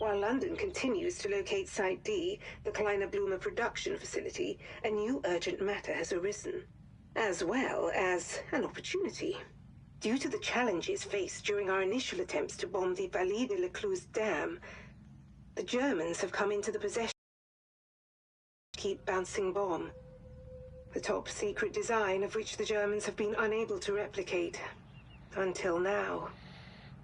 While London continues to locate Site D, the Kleiner Blumer production facility, a new urgent matter has arisen, as well as an opportunity. Due to the challenges faced during our initial attempts to bomb the Vallée de la Cluse Dam, the Germans have come into the possession of the Keep Bouncing bomb, the top-secret design of which the Germans have been unable to replicate, until now.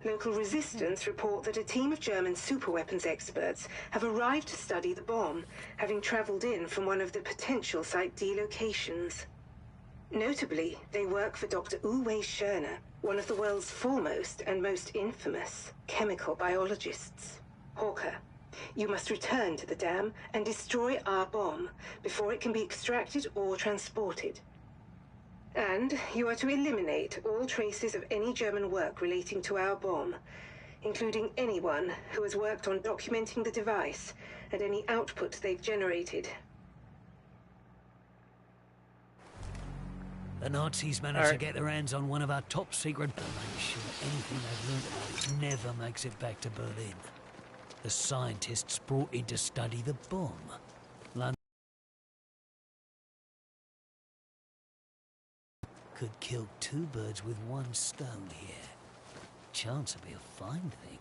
Local resistance report that a team of German superweapons experts have arrived to study the bomb, having traveled in from one of the potential Site D locations. Notably, they work for Dr. Uwe Schörner, one of the world's foremost and most infamous chemical biologists. Hawker, you must return to the dam and destroy our bomb before it can be extracted or transported. And you are to eliminate all traces of any German work relating to our bomb, including anyone who has worked on documenting the device and any output they've generated. The Nazis managed to get their hands on one of our top secret, but I'm sure anything they've learned about it never makes it back to Berlin. The scientists brought in to study the bomb. London could kill two birds with one stone here. Chance would be a fine thing.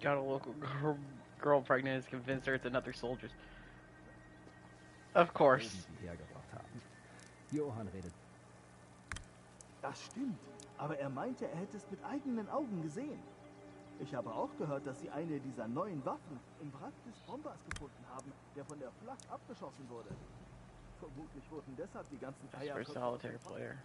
Got a local girl pregnant, is convinced her it's another soldier's. Of course. Johann redet. Das stimmt, aber er meinte, er hätte es mit eigenen Augen gesehen. Ich habe auch gehört, dass sie eine dieser neuen Waffen im Wrack des Bombers gefunden haben, der von der Flak abgeschossen wurde. Vermutlich wurden deshalb die ganzen Eier... For a solitary player.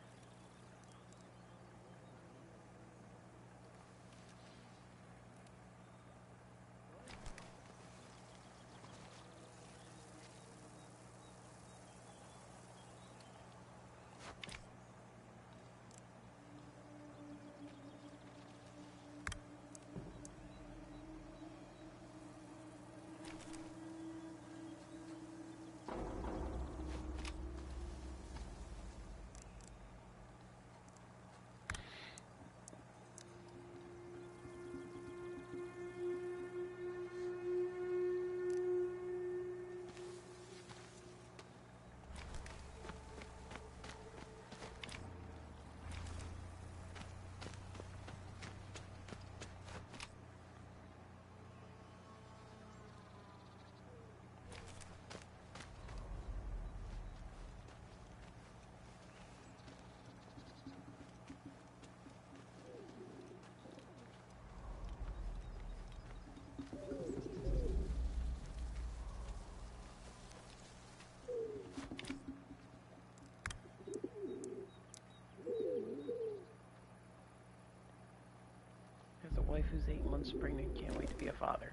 Wife who's 8 months pregnant can't wait to be a father.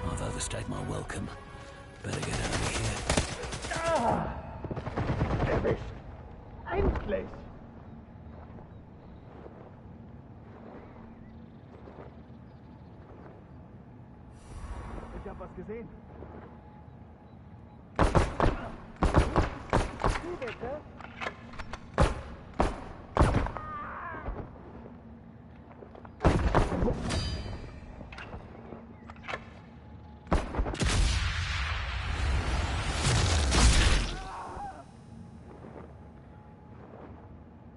I've overstayed my welcome. Better get out of here. Erwischt! Endlich! hab was gesehen. Sie bitte?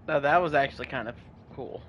Now that was actually kind of cool.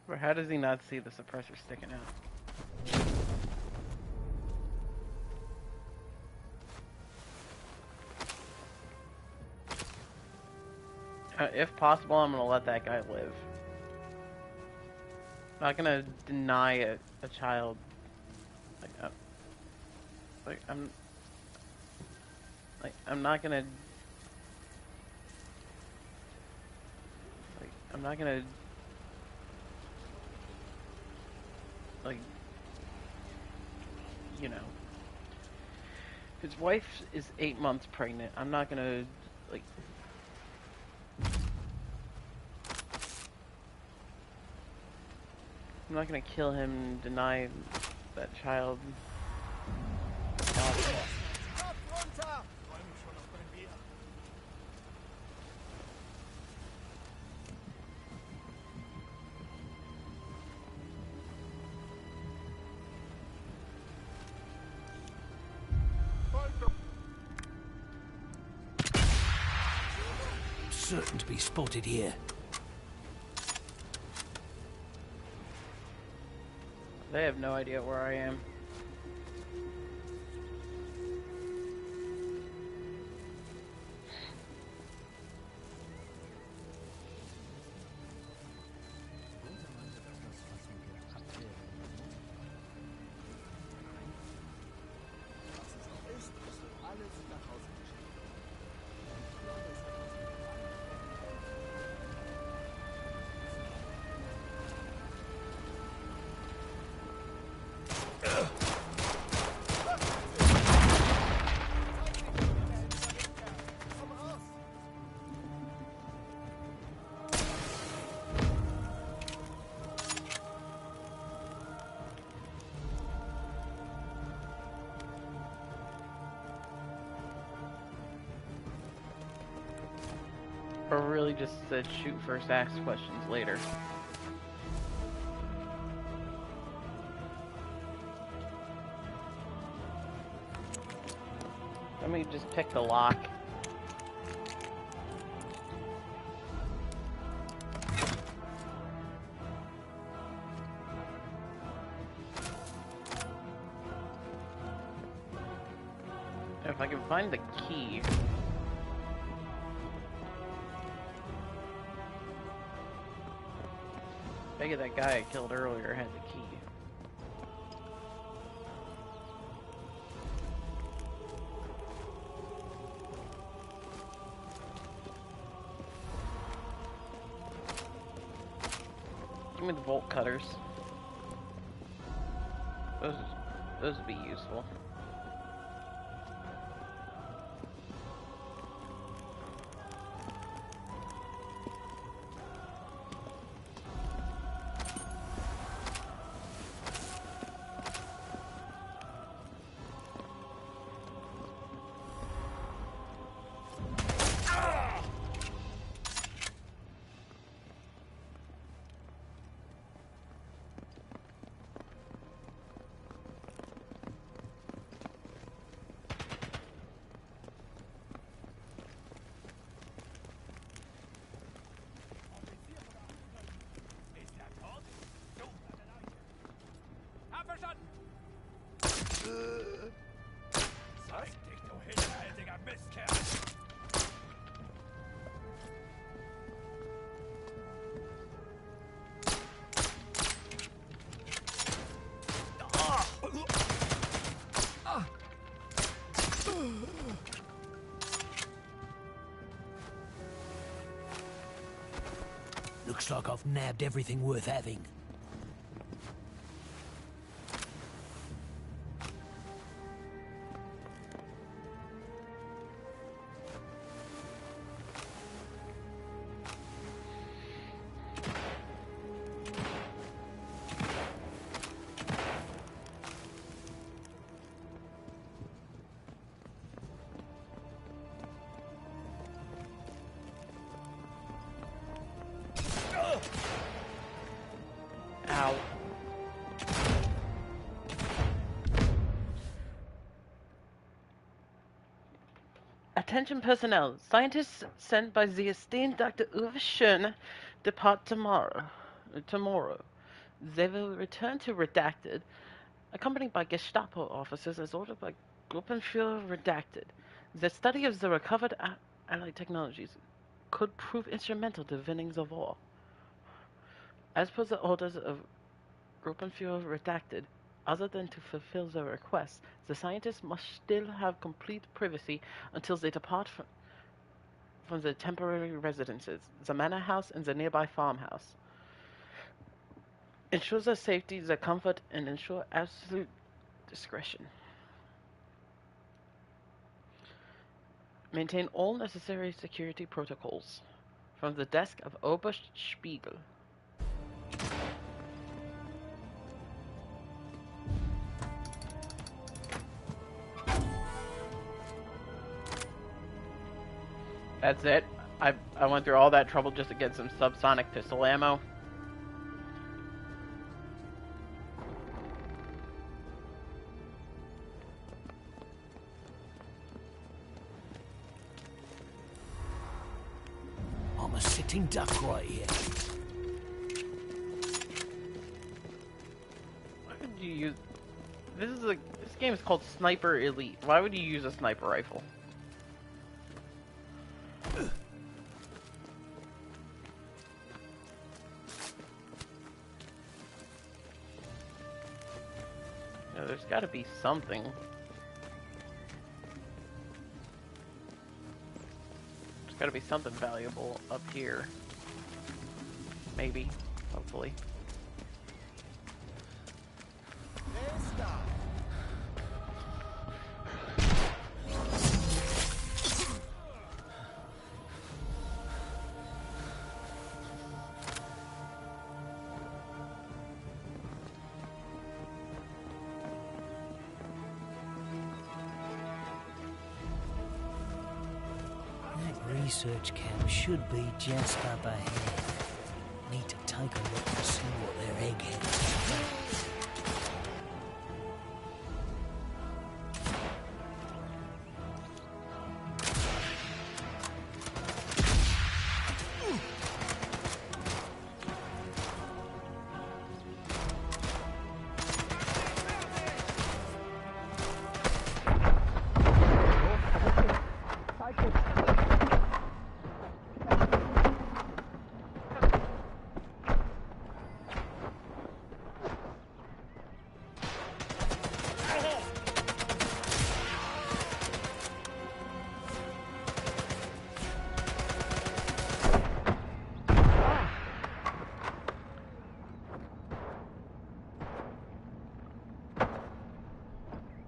But how does he not see the suppressor sticking out? If possible, I'm gonna let that guy live. I'm not gonna deny a child. I'm not gonna. I'm not gonna. You know, his wife is 8 months pregnant. I'm not gonna, I'm not gonna kill him and deny that child. Certain to be spotted here. They have no idea where I am. Or really just said shoot first, ask questions later. Let me just pick the lock. If I can find the key. Maybe that guy I killed earlier had the key. Give me the bolt cutters. Those would be useful. Looks like I've nabbed everything worth having. Ow. Attention personnel. Scientists sent by the esteemed Dr. Uwe Schön depart tomorrow. They will return to Redacted, accompanied by Gestapo officers as ordered by Gruppenführer Redacted. The study of the recovered Allied technologies could prove instrumental to winning the war. As per the orders of Gruppenführer Redacted, other than to fulfill their requests, the scientists must still have complete privacy until they depart from the temporary residences, the manor house and the nearby farmhouse. Ensure their safety, their comfort, and ensure absolute discretion. Maintain all necessary security protocols. From the desk of Oberst Spiegel. That's it. I went through all that trouble just to get some subsonic pistol ammo. I'm a sitting duck right here. Why would you use... This game is called Sniper Elite. Why would you use a sniper rifle? There's gotta be something. There's gotta be something valuable up here. Maybe. Hopefully. Research camp should be just up ahead. Need to take a look and see what their eggheads are doing.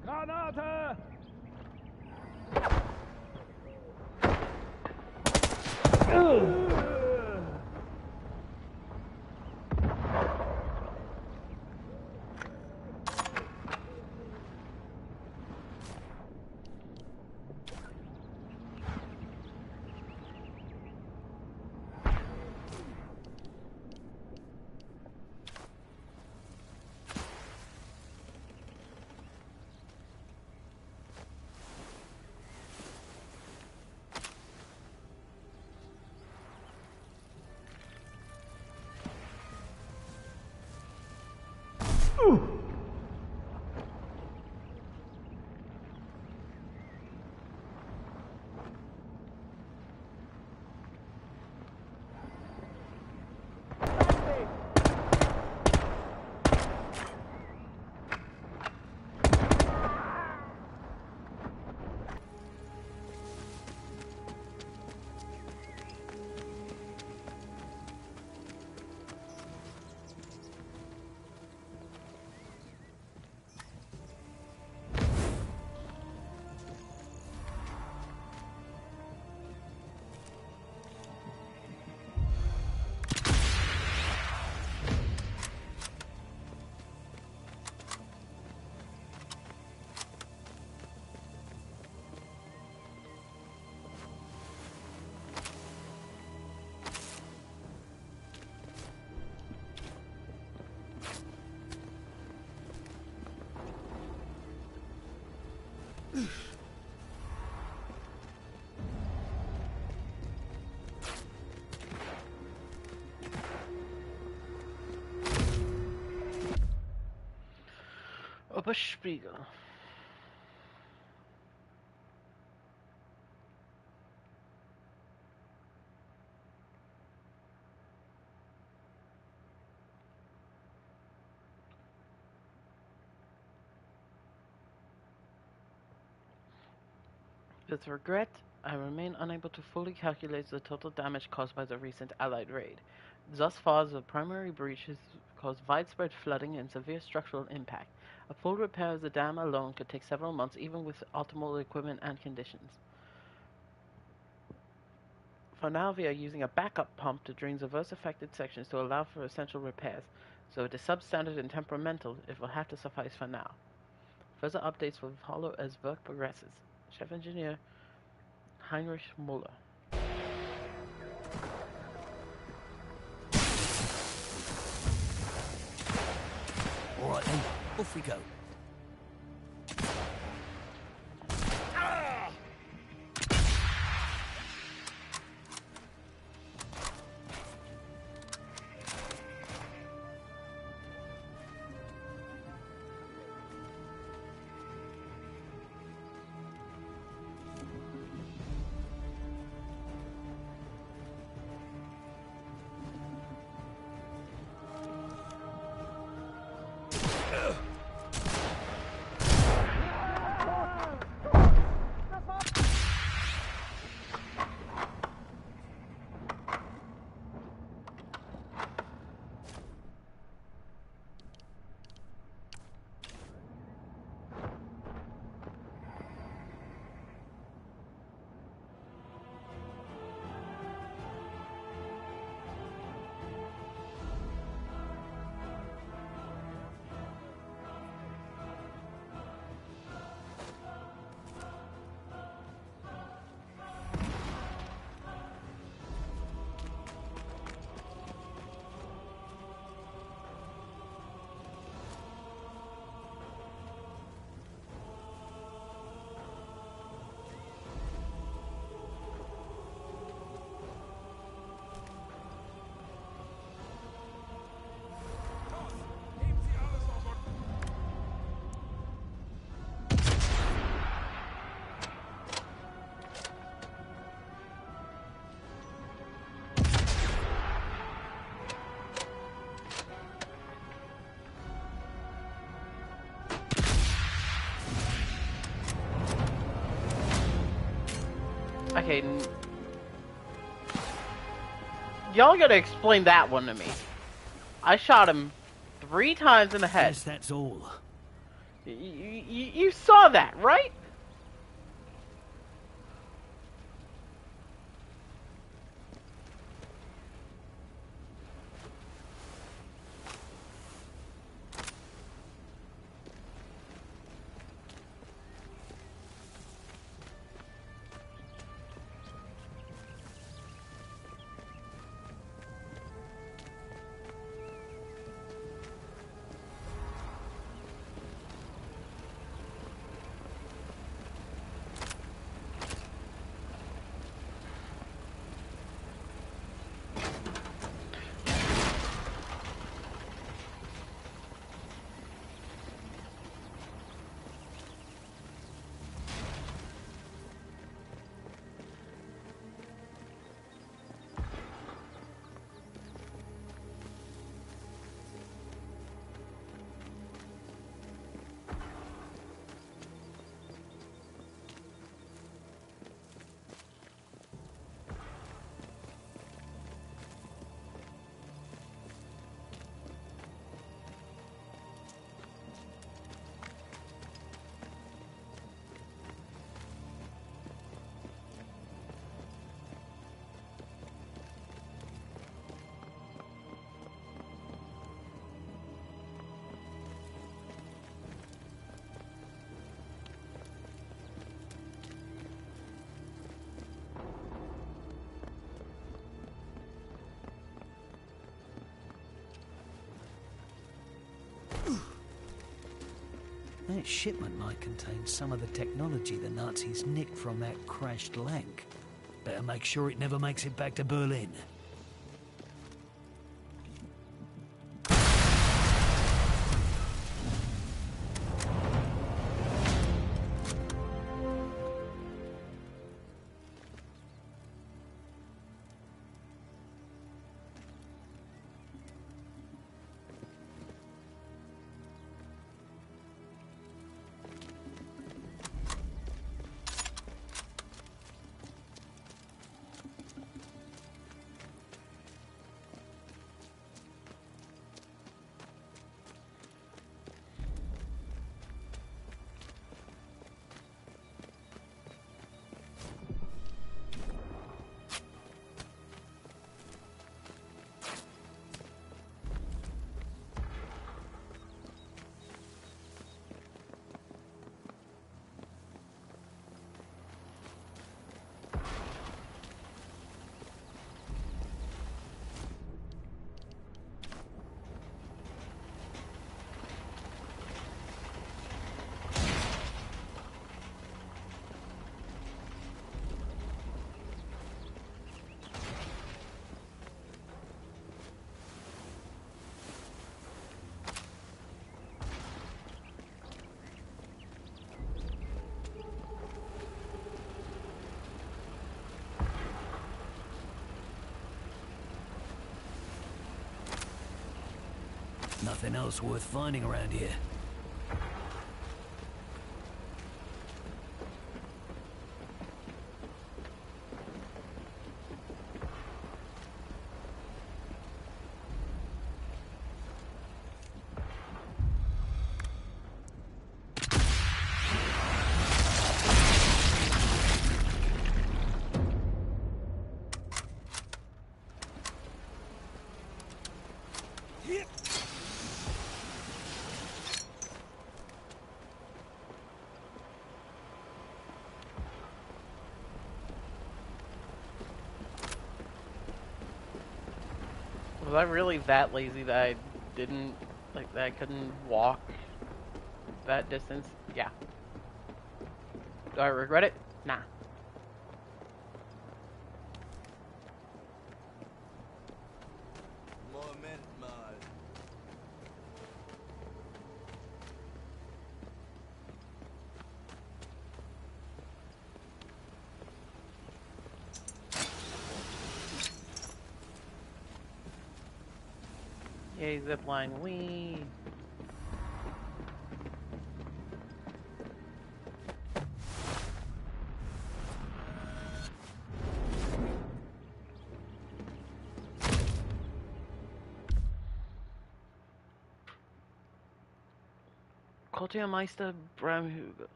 Granate! Oberspiegel. With regret, I remain unable to fully calculate the total damage caused by the recent Allied raid. Thus far, the primary breach has caused widespread flooding and severe structural impact. A full repair of the dam alone could take several months, even with optimal equipment and conditions. For now, we are using a backup pump to drain the worst affected sections to allow for essential repairs. So it is substandard and temperamental, it will have to suffice for now. Further updates will follow as work progresses. Chef Engineer Heinrich Muller. All right then, off we go. Okay. Y'all gotta explain that one to me. I shot him 3 times in the head. Yes, that's all. You saw that, right? That shipment might contain some of the technology the Nazis nicked from that crashed Lank. Better make sure it never makes it back to Berlin. Nothing else worth finding around here. Was I really that lazy that I didn't, like, that I couldn't walk that distance? Yeah. Do I regret it? Nah. Moment mal. Yay, zipline, wee. Kulturmeister Bramhügel.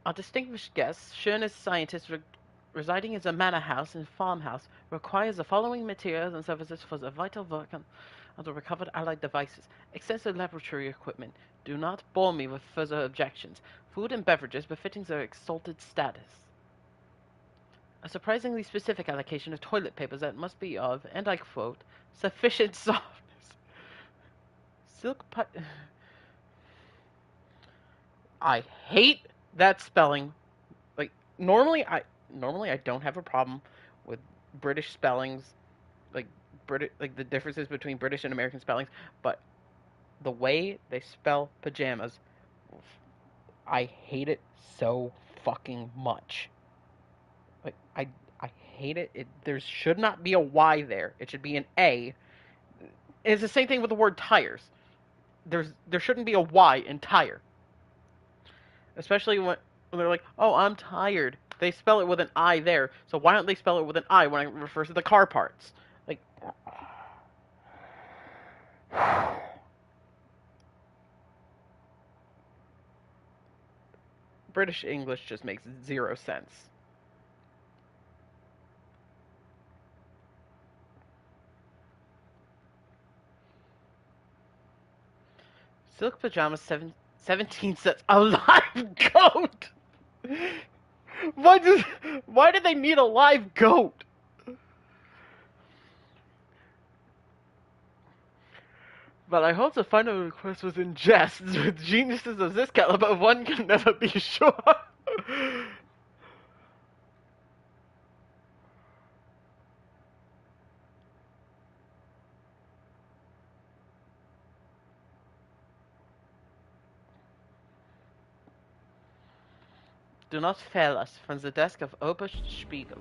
Our distinguished guest, Schöne's scientist residing in a manor house and farmhouse, requires the following materials and services for the vital work of the recovered allied devices. Extensive laboratory equipment. Do not bore me with further objections. Food and beverages befitting their exalted status. A surprisingly specific allocation of toilet papers that must be of, and I quote, sufficient softness. Silk I hate that spelling. Like, normally I don't have a problem with British spellings, like the differences between British and American spellings, but the way they spell pajamas, I hate it so fucking much. Like, I hate it. There should not be a Y there. It should be an A. It's the same thing with the word tires. There shouldn't be a Y in tire. Especially when they're like, oh, I'm tired. They spell it with an I there, so why don't they spell it with an I when it refers to the car parts? Like, British English just makes zero sense. Silk pajamas, 17 cents. A live goat! Why do they need a live goat? But I hope the final request was in jest. With geniuses of this caliber, one can never be sure. Do not fail us, from the desk of Oberst Spiegel.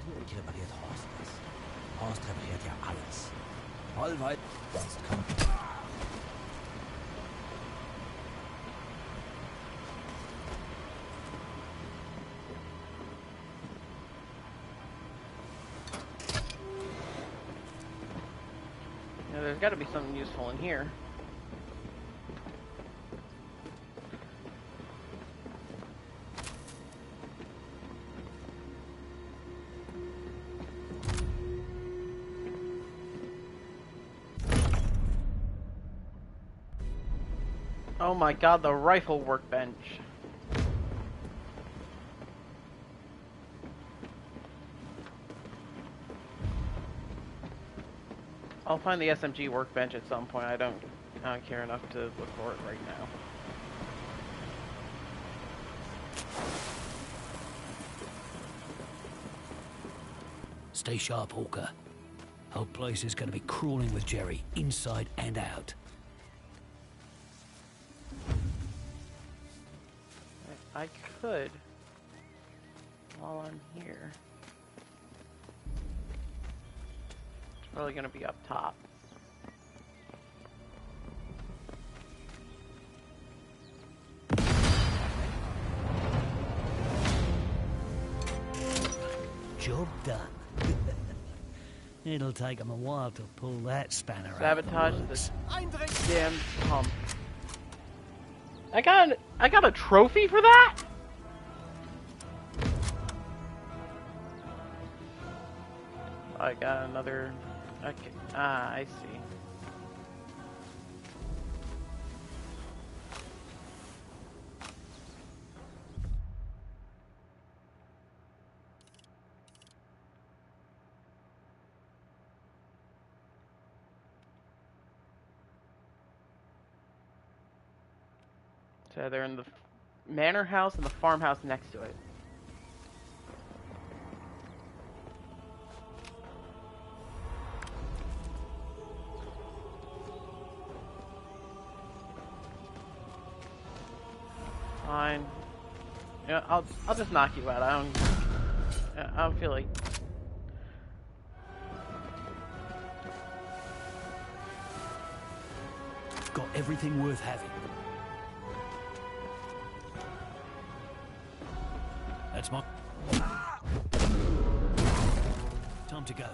Natürlich repariert Horst das. Horst repariert ja alles. Voll weit, sonst kommt... Now, there's got to be something useful in here. Oh my god, the rifle workbench. I'll find the SMG workbench at some point. I don't care enough to look for it right now. Stay sharp, Hawker. Whole place is going to be crawling with Jerry, inside and out. I could, while I'm here. It's probably gonna be up top. Job done. It'll take them a while to pull that spanner Sabotage out. this damn pump. I got a trophy for that? I got another. Okay. Ah, I see. So they're in the manor house and the farmhouse next to it. Fine. Yeah, I'll just knock you out. I don't feel like. Got everything worth having. That's my... Time to go.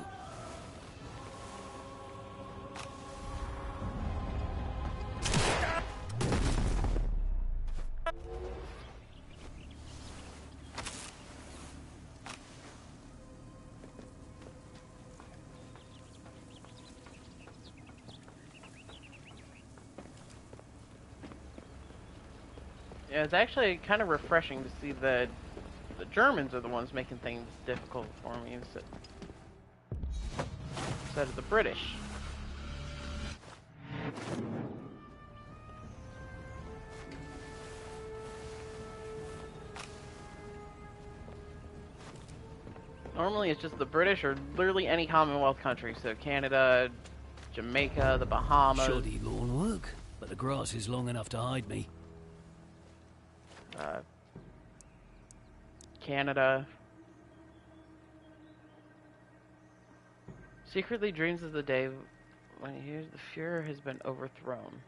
Yeah, it's actually kind of refreshing to see that the Germans are the ones making things difficult for me instead of the British. Normally it's just the British or literally any Commonwealth country, so Canada, Jamaica, the Bahamas. Shoddy lawn work, but the grass is long enough to hide me. Canada. Secretly dreams of the day when he hears the Fuhrer has been overthrown.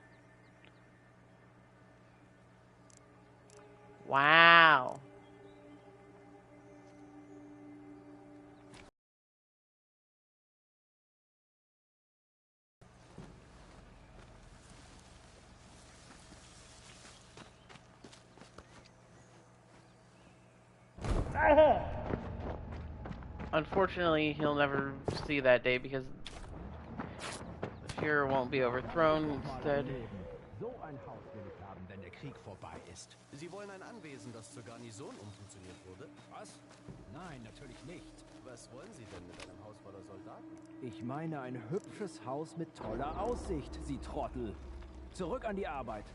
Wow. Unfortunately, he'll never see that day because the Führer won't be overthrown. Instead, So ein Haus will ich haben, wenn der Krieg vorbei ist. Sie wollen ein Anwesen, das zur Garnison umfunktioniert wurde? Was? Nein, natürlich nicht. Was wollen Sie denn mit einem Haus voller Soldaten? Ich meine ein hübsches Haus mit toller Aussicht, Sie Trottel. Zurück an die Arbeit.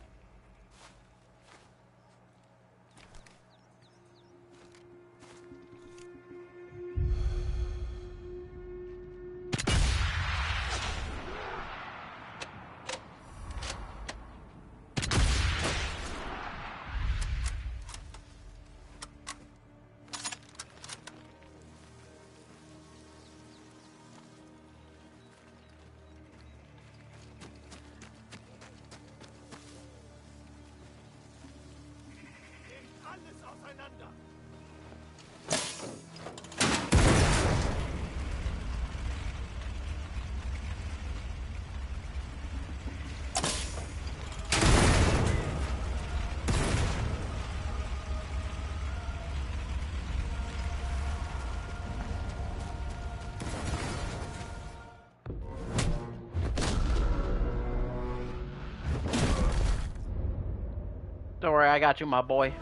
don't worry, I got you, my boy.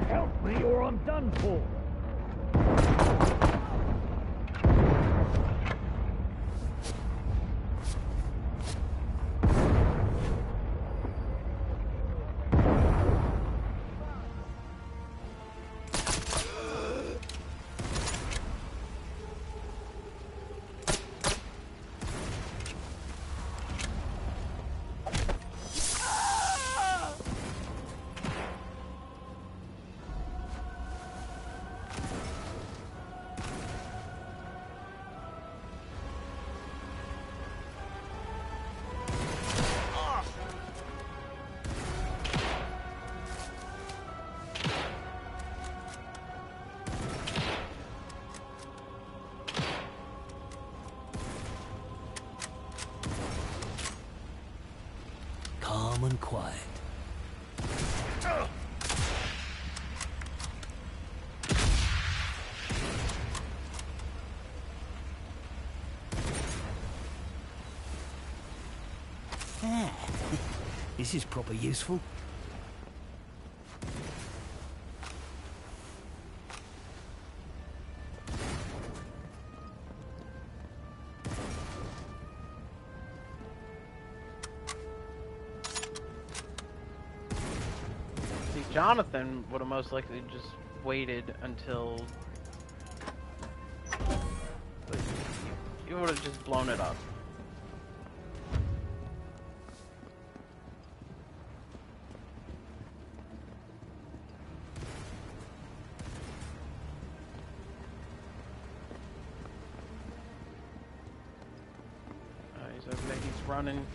Help me or I'm done for. calm and quiet. Ah, this is proper useful. See, Jonathan would have most likely just waited until... You would have just blown it up. He's over there, he's running.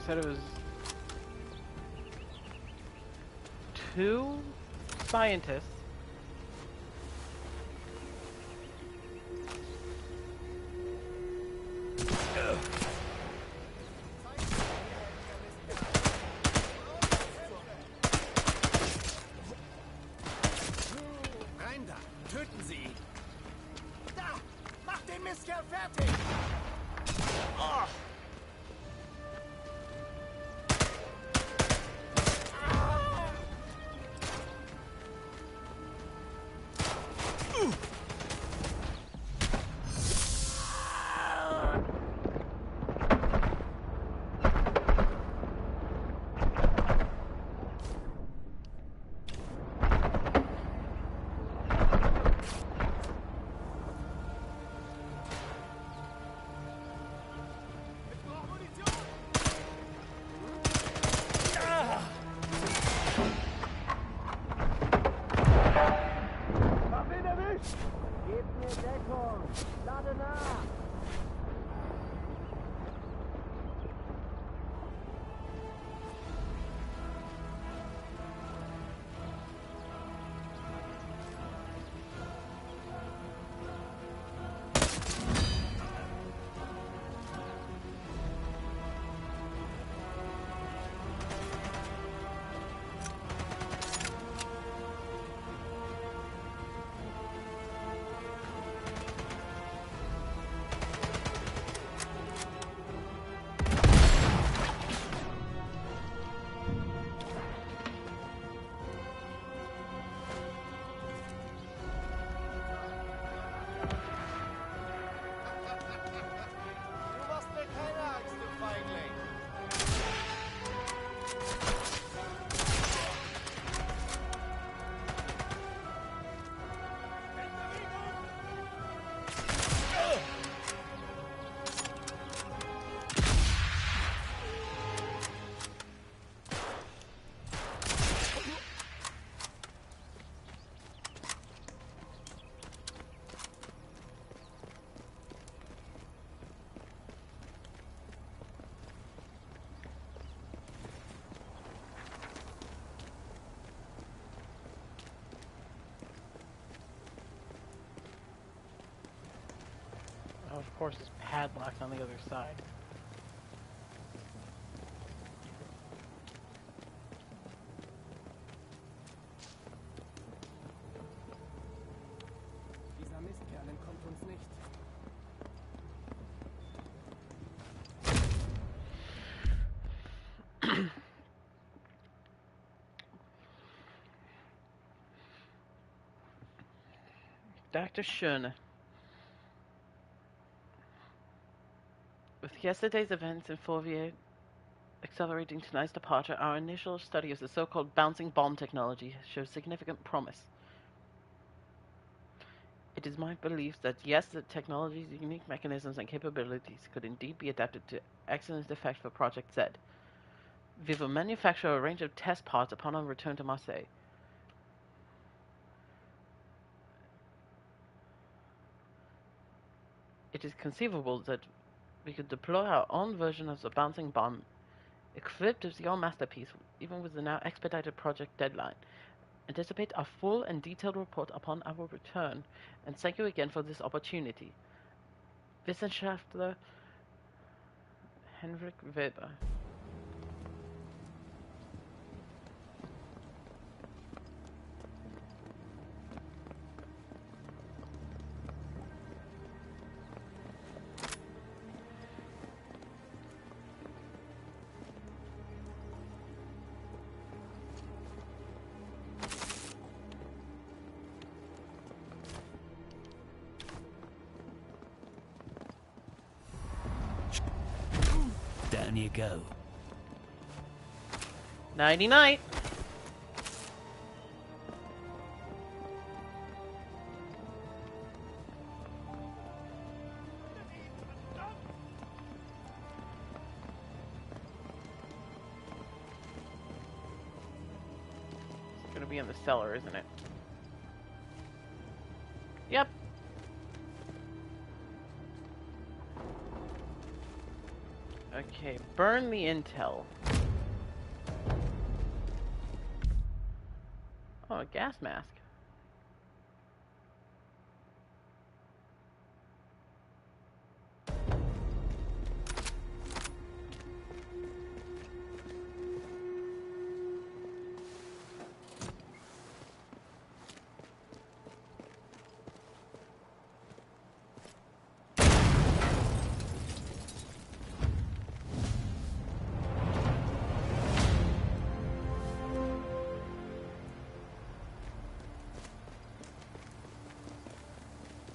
Said it was 2 scientists. Rein da! Töten Sie ihn! Da! Mach den Mistkerl fertig! Oh! Of course, it's padlocked on the other side. Dieser Mistkerl entkommt uns nicht. Dr. Schön. With yesterday's events in Fourvier accelerating tonight's departure, our initial study of the so-called bouncing bomb technology shows significant promise. It is my belief that yes, the technology's unique mechanisms and capabilities could indeed be adapted to excellent effect for Project Z. We will manufacture a range of test parts upon our return to Marseille. It is conceivable that we could deploy our own version of the bouncing bomb, equipped with your masterpiece, even with the now expedited project deadline. Anticipate a full and detailed report upon our return, and thank you again for this opportunity. Wissenschaftler Henrik Weber. Down you go. Nighty-night. It's gonna be in the cellar, isn't it? Yep. Okay, burn the intel. Oh, a gas mask.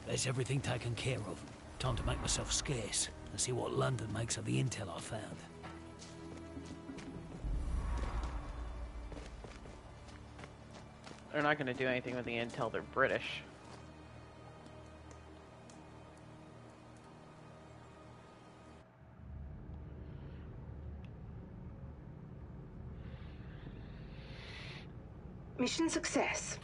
There's everything taken care of. Time to make myself scarce and see what London makes of the intel I found. They're not gonna do anything with the intel, they're British. Mission success.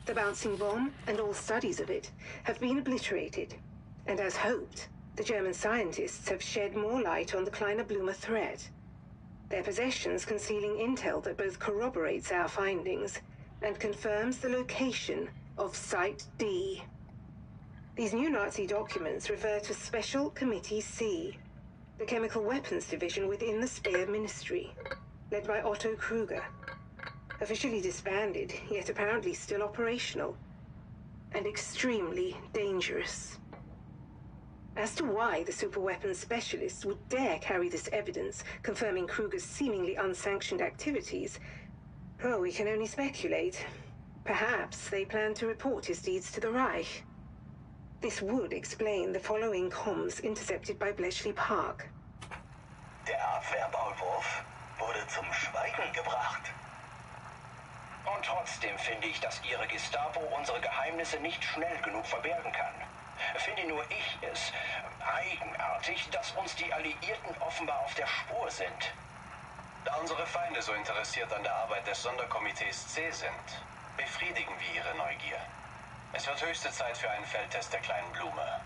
The bouncing bomb and all studies of it have been obliterated, and as hoped, the German scientists have shed more light on the Kleiner Blume threat. Their possessions concealing intel that both corroborates our findings and confirms the location of Site D. These new Nazi documents refer to Special Committee C, the chemical weapons division within the Speer Ministry, led by Otto Kruger. Officially disbanded, yet apparently still operational, and extremely dangerous. As to why the superweapons specialists would dare carry this evidence confirming Kruger's seemingly unsanctioned activities, well, we can only speculate. Perhaps they plan to report his deeds to the Reich. This would explain the following comms intercepted by Bletchley Park. Der Abwehrmaulwurf wurde zum Schweigen gebracht. Und trotzdem finde ich, dass Ihre Gestapo unsere Geheimnisse nicht schnell genug verbergen kann. Finde nur ich es eigenartig, dass uns die Alliierten offenbar auf der Spur sind. Da unsere Feinde so interessiert an der Arbeit des Sonderkomitees C sind, befriedigen wir ihre Neugier. Es wird höchste Zeit für einen Feldtest der kleinen Blume.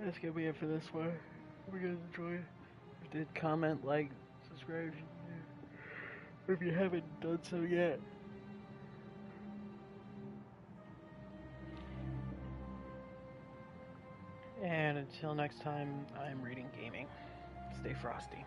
That's gonna be it for this one. Hope you guys enjoyed. If you did, comment, like, subscribe if you haven't done so yet. And until next time, I'm Reading Gaming. Stay frosty.